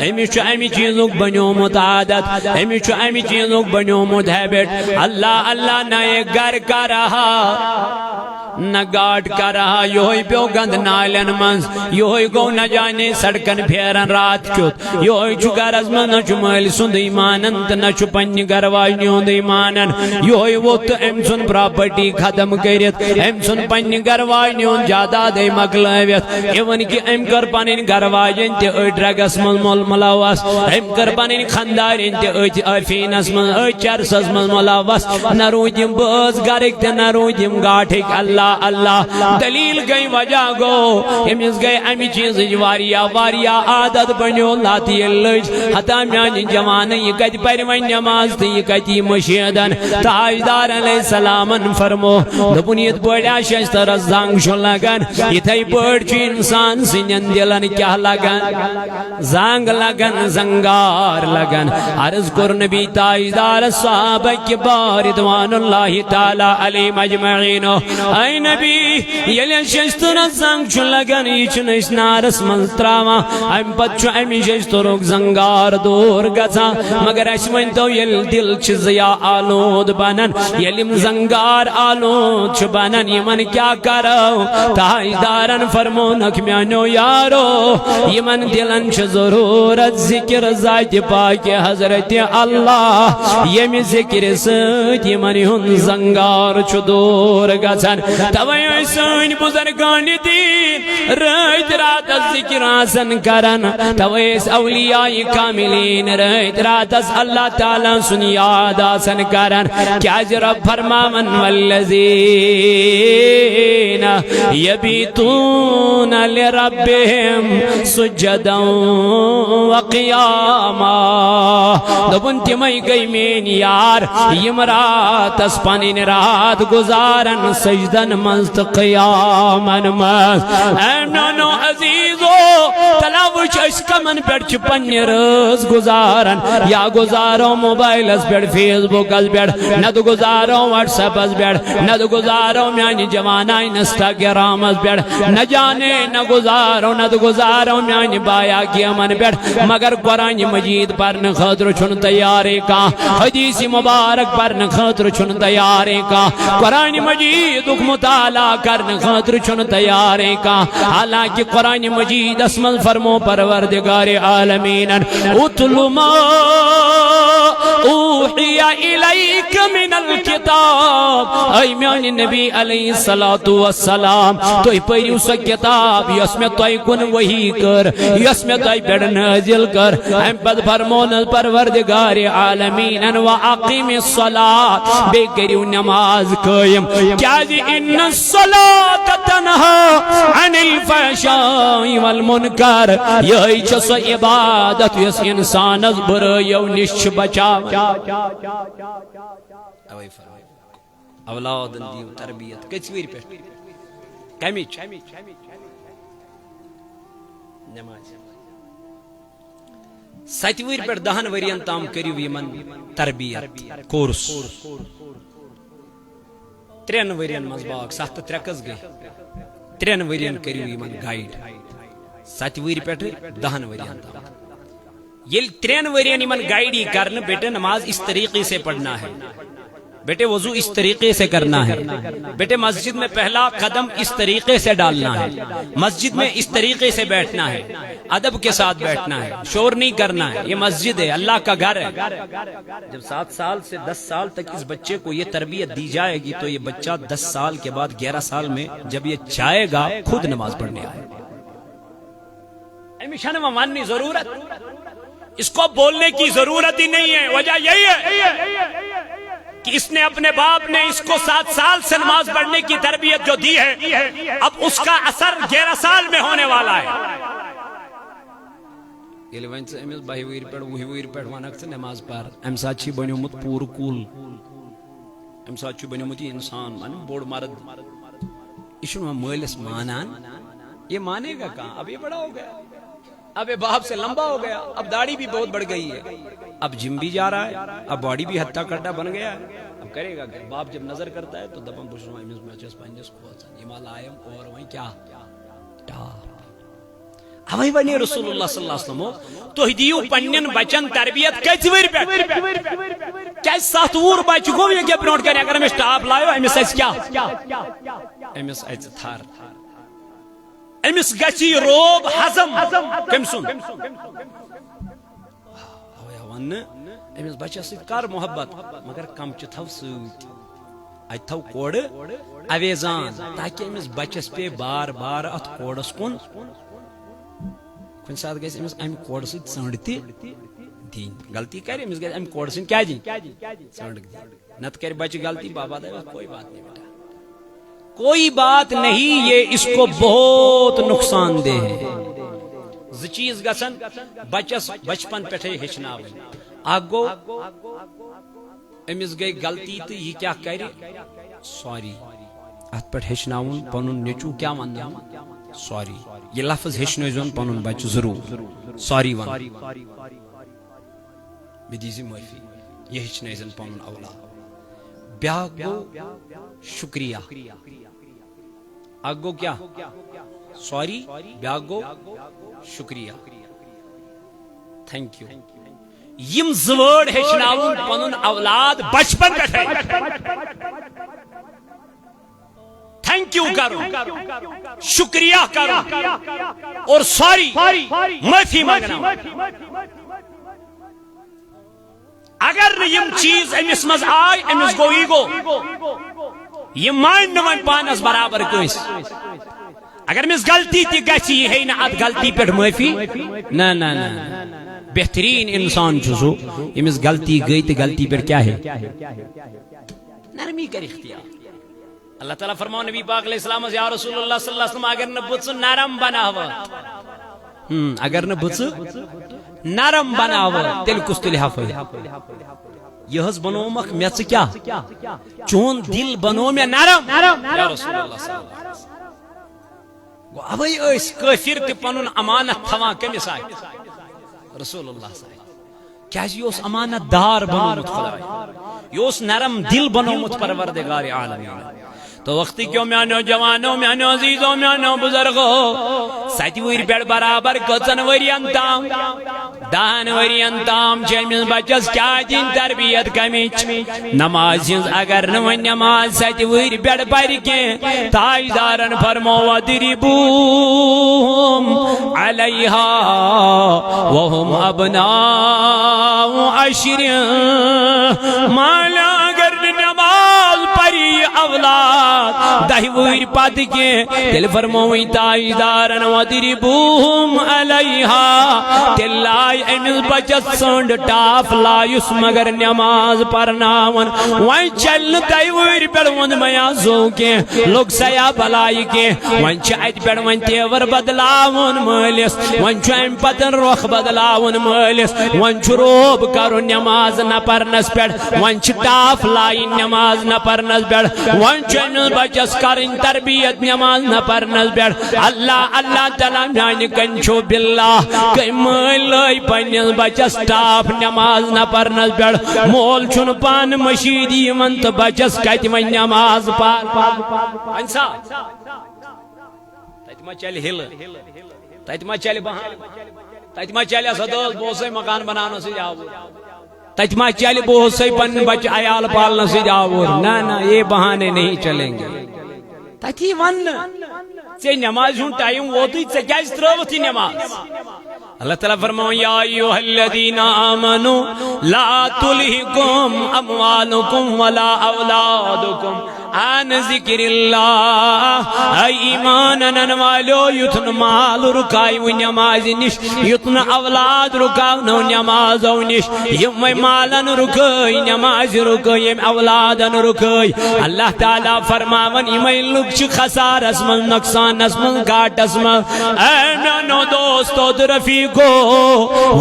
امس امی چیزک بنیومت عادت امس امی چیزک بنیومت ہیبٹ اللہ اللہ نہ ایک گھر کا رہا نہ گاٹ کا رہا یہ پیو گند نالن من یہ گو نہ جانے سڑکن پھیرن رات کیت یہ گرس من نہ مل سند ایمانن تو نہ پنہ گھر واجنہ ہند ایمانن یہ ووت ام سن پراپرٹی ختم کرت ام سن پنہ گھر واجنہ ہند جائیداد مکلوت ایون کہ ام کر پن گھر واجن تہ ڈرگس من ملوث ام کر پن خاندارن تہ افینس من چرسس من ملوث نہ رودم باز گرک تہ نہ رودم گاٹھک اللہ اللہ دلیل گئی وجہ گو امس گئی امی چیز واریا عادت بنیو لاتی لج حتا میان جوان یہ کت پر نماز تو یہ کت مشیدن تاجدار علیہ السلام فرمو دپن یہ بڑا ششتر زنگ چھ لگان یتھے پٹ انسان سنین دلن کیا لگان زنگ لگان زنگار لگان عرض کر نبی تاجدار صحابہ کبار رضوان اللہ تعالی علیہ مجمعین اے نبی یلی ششتر زنگ چھ لگان یہ نش نارس من تراوا ام پت امی ششترک زنگار دور گژھان مگر اس ون تو یل دل چھ ضیا آلود بنان یلم زنگار آلود چھ بنان یمن کیا کرو تاجدارن فرمونک میانو یارو یمن دلن چھ ضرورت ذکر ذات پاک حضرت اللہ یم ذکر ست یمن ہن زنگار چھ دور گژھان توے سن بزرگان دین رات رات ذکر آسن کرن توے اولیاء کاملین رات رات اللہ تعالی سن یاد آسن کرن کیا رب فرماون والذین یبیتون لربهم سجدا وقیاما دبن تمئی گئی مین یار یم رات اس پنن رات گزارن سجدن مست قیامن مست نو عزیزو تلاوش اشکمن پیٹ پن رز گزارن یا گزارو موبائل اس پیٹ فیس بک اس پیٹ ند گزارو واٹس ایپ اس پیٹ ند گزارو میانی جوانا انسٹاگرام اس پیٹ نہ جانے نہ گزارو میانی بایا کی امن پیٹ مگر قرآن مجید پرن خاطر چھن تیارے کا حدیث مبارک پرن خاطر چھن تیارے کا قرآن مجید مطالعہ کرن خاطر چھن تیارے کا حالانکہ قرآن مجید اسمل فرمو پروردگار عالمین اتلو ما اوحی الیک من الکتاب اے میان نبی علیہ السلام تو پریو سا کتاب یس میں تو کن وحی کر یس میں تو پیڑ نازل کر ہم پد فرمون پروردگار عالمین و اقیم الصلاة بے کریو نماز قائم کیا جی ان الصلاة تنہا عن الفحشاء والمنکر یہی چس عبادت یس انسان از برائیو نش بچا اولادن دیو تربیت کچویر پیش کمیچ نماز ستویر پر دہن ورین تام کریو یمن تربیت کورس 3 ورین مزباق 7 ترکز گئی 3 ورین کریو یمن گائیڈ 7 ویر پیٹ 10 ورین تام یہ 3 ورین یمن گائیڈی کرن بیٹے نماز اس طریقے سے پڑھنا ہے بیٹے وضو اس طریقے سے کرنا ہے بیٹے مسجد میں پہلا قدم اس طریقے سے ڈالنا ہے مسجد میں اس طریقے سے بیٹھنا ہے ادب کے ساتھ بیٹھنا ہے شور نہیں کرنا ہے یہ مسجد ہے اللہ کا گھر ہے جب 7 سال سے 10 سال تک اس بچے کو یہ تربیت دی جائے گی تو یہ بچہ 10 سال کے بعد 11 سال میں جب یہ چاہے گا خود نماز پڑھنے آئے امیشن میں ماننی ضرورت اس کو بولنے کی ضرورت ہی نہیں ہے وجہ یہی ہے کہ اس نے اپنے باپ نے اس کو 7 سال سے نماز پڑھنے کی تربیت جو دی ہے اب اس کا اثر 11 سال میں ہونے والا ہے یہ لوائن سے امیز باہی ویر پڑھ وہی ویر پڑھ وانک سے نماز پار امسا چی بنیو مت پور کول امسا چی بنیو مت انسان مانے بوڑ مرد اشنو مولس مانان یہ مانے گا کہاں اب یہ بڑا ہو گیا اب یہ باپ سے لمبا ہو گیا اب داڑھی بھی بہت بڑھ گئی ہے اب جم بھی جا رہا ہے اب باڈی بھی ہتھا کٹا بن گیا ہے اب کرے گا کہ باپ جب نظر کرتا ہے تو دبم پوچھ رہا ہے میچس پانجس کو یہ مال آئیم اور وہیں کیا اوے ونی رسول اللہ صلی اللہ علیہ وسلم تُہۍ دِیِو پننٮ۪ن بچن تربیت کٔژِ ؤرۍ پٮ۪ٹھ کیٛازِ 7 وُہُر بچہِ گوٚو یہِ کیٛاہ برٛونٛٹھ کَنہِ اگر أمِس ٹاپ لایو أمِس اَژِ کیٛاہ أمِس اَژِ تھر أمِس گژھِ یہِ روب ہضم کٔمۍ سُنٛد اوے وننہٕ أمِس بچس سۭتۍ کر محبت مگر کمچہِ تھاو سۭتۍ اتہِ تھاو کورِ اویزان تاکہِ أمِس بچس پیٚیہِ بار بار اتھ کورس کُن کُنہِ ساتہٕ گژھِ أمِس امہِ کورِ سۭتۍ ژٔنٛڈ تہِ دِنۍ غلطی کرِ أمِس گژھِ امہِ کورِ سۭتۍ کیٛاہ دِنۍ ژٔنٛڈ دِنۍ نتہٕ کرِ بچہِ غلطی بابا دپیٚس کوئی بات نہیں بیٹا کوئی بات نہیں یہ اس کو بہت نقصان دہ ہے زٕ چیٖز گژھن بچس بچپن پٮ۪ٹھے ہیٚچھناوٕنۍ اکھ گوٚو أمِس گٔے غلطی تہٕ یہِ کیٛاہ کرِ سوری اتھ پٮ۪ٹھ ہیٚچھناوُن پنُن نیٚچوٗ کیٛاہ ونناوُن سوری یہ لفظ ہیٚچھنٲوزون پنُن بچہِ ضروٗر سوری ون مےٚ دیٖزِ معٲفی یہِ ہیٚچھنٲوزن پنُن اولاد بیٛاکھ گوٚو شُکریہ اکھ گوٚو کیٛاہ سوری بیٛاکھ گوٚو شُکریہ تھینک یوٗ یم 2 وٲڈ ہیٚچھناوُن پنُن اولاد بچپن پٮ۪ٹھے تھینک یو کرُن شُکریہ کرُن اور سوری معٲفی منگناوٕنۍ اگر نہٕ یم چیٖز أمِس منٛز آے أمِس گوٚو ایٖگو یہِ مانہِ نہٕ وۄنۍ پانس برابر کٲنٛسہِ اگر أمِس غلطی تہِ گژھِ یہِ ہیٚیہِ نہٕ اتھ غلطی پٮ۪ٹھ معٲفی نہ نہ نہ بہترین انسان چھُ سُہ ییٚمِس غلطی گٔے تہٕ غلطی پٮ۪ٹھ کیٛاہ ہیٚکہِ نرمی کر اختیار اللہ تعالیٰ فرماو نبی پاک علیہ السلام یا رسول اللہ صلی اللہ علیہ وسلم اگر نہ بٕژٕ نرم بناوٕ اگر نہ بٕژٕ نرم بناوٕ تیٚلہِ کُس تُلہِ ہا فٲیدٕ یہ حظ بنومکھ مےٚ ژٕ کیٛاہ چون دل بنو مےٚ نرم یا رسول اللہ صلی اللہ علیہ وسلم گوٚو اوے ٲسۍ کٲفر تہِ پنُن امانت تھاوان کٔمِس آیہِ رسول اللہ صلی اللہ علیہ وسلم کیٛازِ یہِ اوس امانت دار بنومُت خداے یہِ اوس نرم دل بنومُت پروردگار عالمین تو وقتی کیوں میانو جوانو میانو عزیزو میانو بزرگو 7 وُہٕرۍ پٮ۪ٹھ برابر کٔژن ؤرین تام 10 ؤرین تام چھِ أمِس بچس کیٛاہ دِنۍ تربیت کمِچ نماز ہٕنٛز اگر نہٕ وۄنۍ نماز 7 وُہٕرۍ پٮ۪ٹھ پرِ کینٛہہ تاجدارن فرمو وَضْرِبُوهُمْ عَلَيْهَا وَهُمْ أَبْنَاءُ 10 مالا اگر نماز پری اولاد 10 وُہٕرۍ پتہٕ کینٛہہ تیٚلہِ فرمووٕے تاجدارن وَضْرِبُوهُمْ عَلَيْهَا تیٚلہِ لایہِ أمِس بچس ژٔنٛڈ ٹاپ لایُس مگر نماز پرناوُن وۄنۍ چلہِ نہٕ 10 وُہٕرۍ پٮ۪ٹھ ووٚن مےٚ زو کینٛہہ لوٚگ سیا بلایہِ کینٛہہ وۄنۍ چھُ اَتہِ پٮ۪ٹھ وۄنۍ تیور بدلاوُن مٲلِس وۄنۍ چھُ اَمہِ پتہٕ رۄخ بدلاوُن مٲلِس وۄنۍ چھُ روب کرُن نماز نہ پرنس پٮ۪ٹھ وۄنۍ چھِ ٹاپ لایِنۍ نماز نہ پرنس پٮ۪ٹھ وۄنۍ چھُ أمِس بچس کرٕنۍ تربیت نماز نہ پرنس پٮ۪ٹھ اللہ اللہ تعالیٰ میانہِ کَنہِ چھُ باللہ کٔمۍ مٲلۍ لٲے پننِس بچس ٹاپ نماز نہ پرنس پٮ۪ٹھ مول چھُنہٕ پانہٕ مشیٖد یِوان تہٕ بچس کتہِ وۄنۍ نماز پر تتہِ ما چلہِ ہلہٕ تتہِ ما چلہِ بہانہٕ تتہِ ما چلہِ سا دٲل بہٕ اوسَے مکان بناونس سۭتۍ آوُر تتہِ ما چلہِ بہٕ اوسَے پنٕنۍ بچہِ عیال پالنس سۭتۍ آوُر نہ نہ یہ بہانے نہیں چلیں گے تتہِ وننہٕ ژےٚ نمازِ ہُنٛد ٹایم ووتُے ژےٚ کیٛازِ ترٛٲوٕتھ یہِ نماز اللہ تعالیٰ فرماو یا ایھا الذین آمنوا لا تلہکم اموالکم ولا اولادکم عن ذکر اللہ اے ایمان انن والو یُتھ مال رکایو نماز نش یُتھ اولاد رکاونو نمازو نش یم مالن رکٲے نماز رکٲے یم اولادن رکٲے اللہ تعالیٰ فرماون یمے لُکھ چھِ خسارس منٛز نۄقصانس منٛز گاٹس منٛز اے میانو دوستو تہٕ رفیقو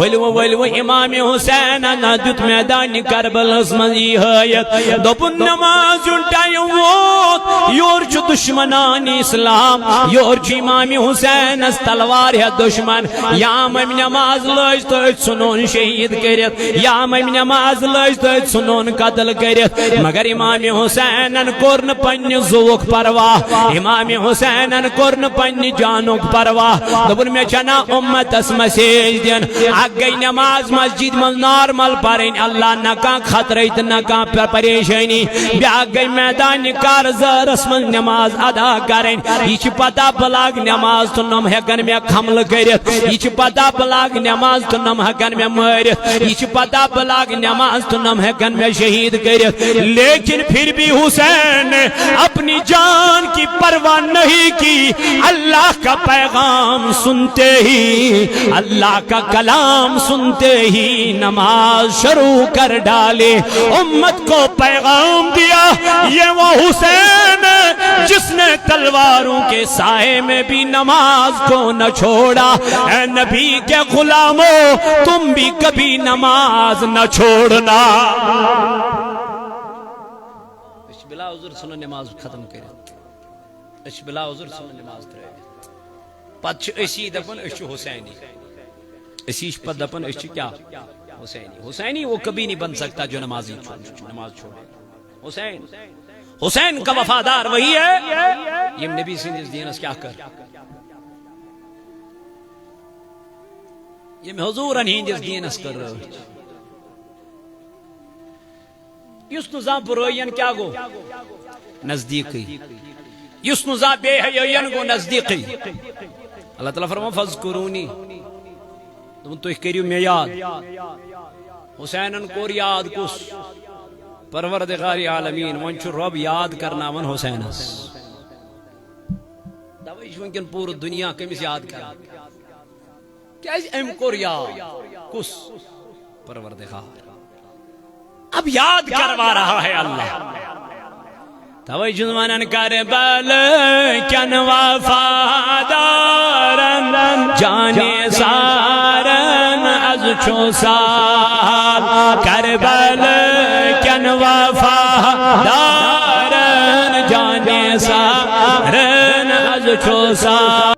ولو امام حسین نہ دیُت میدان کربلس منٛز یہِ ہٲیِتھ دوٚپُن نماز ہُنٛد ٹایم ووت یور چھُ دشمنان اسلام یور چھ امام حسین اس تلوار ہے دشمن یا امام نماز لج تو سنون شہید کرت یا امام نماز لج تو سنون قتل کرت مگر امام حسینن کورن پن زوک پرواہ امام حسینن کورن پن جانوک پرواہ دبن میں چنا امت اس مسیج دین اگ گئی نماز مسجد من نارمل پرین اللہ نہ کان خطرت نہ کان پریشانی بیا گئی میدان کارزر اس من نماز ادا کریں یہ پتہ بلاگ نماز تو نم ہیکن میں کھمل کرت یہ پتہ بلاگ نماز تو نم ہیکن میں مرت یہ پتہ بلاگ نماز تو نم ہیکن میں شہید کرت لیکن پھر بھی حسین نے اپنی جان کی پرواہ نہیں کی اللہ کا پیغام سنتے ہی اللہ کا کلام سنتے ہی نماز شروع کر ڈالے امت کو پیغام دیا یہ وہ حسین جس نے تلواروں کے سائے میں بھی نماز کو نہ چھوڑا اے نبی کے غلاموں تم بھی کبھی نماز نہ چھوڑنا بلا عذر سنو نماز ختم کرے بلا عذر سنو نماز ترے پتہ اسی دپن اچھ حسینی اسی پتہ دپن اچھ کیا حسینی حسینی وہ کبھی نہیں بن سکتا جو نماز چھوڑے حسین حسین کا وفادار وہی ہے یہ نبی سندس دینس کیا کر یہ حضور ہندس دینس کر یس نظام برائین کیا گو نزدیکی یس نظام بے حیین گو نزدیکی اللہ تعالیٰ فرما فذکرونی تو کریو میں یاد حسینن کور یاد کس پروردگار عالمین ون چھ رب یاد کرنا ون حسینس دوئی چھ ونکن پور دنیا کمس یاد کرنا کیا ام کور یاد کس پروردگار اب یاد کروا رہا ہے اللہ توئی جنوانن کربل کن وفادارن جانے سارن از چو سال کربل کن وفادارن جانے سارن از چو سال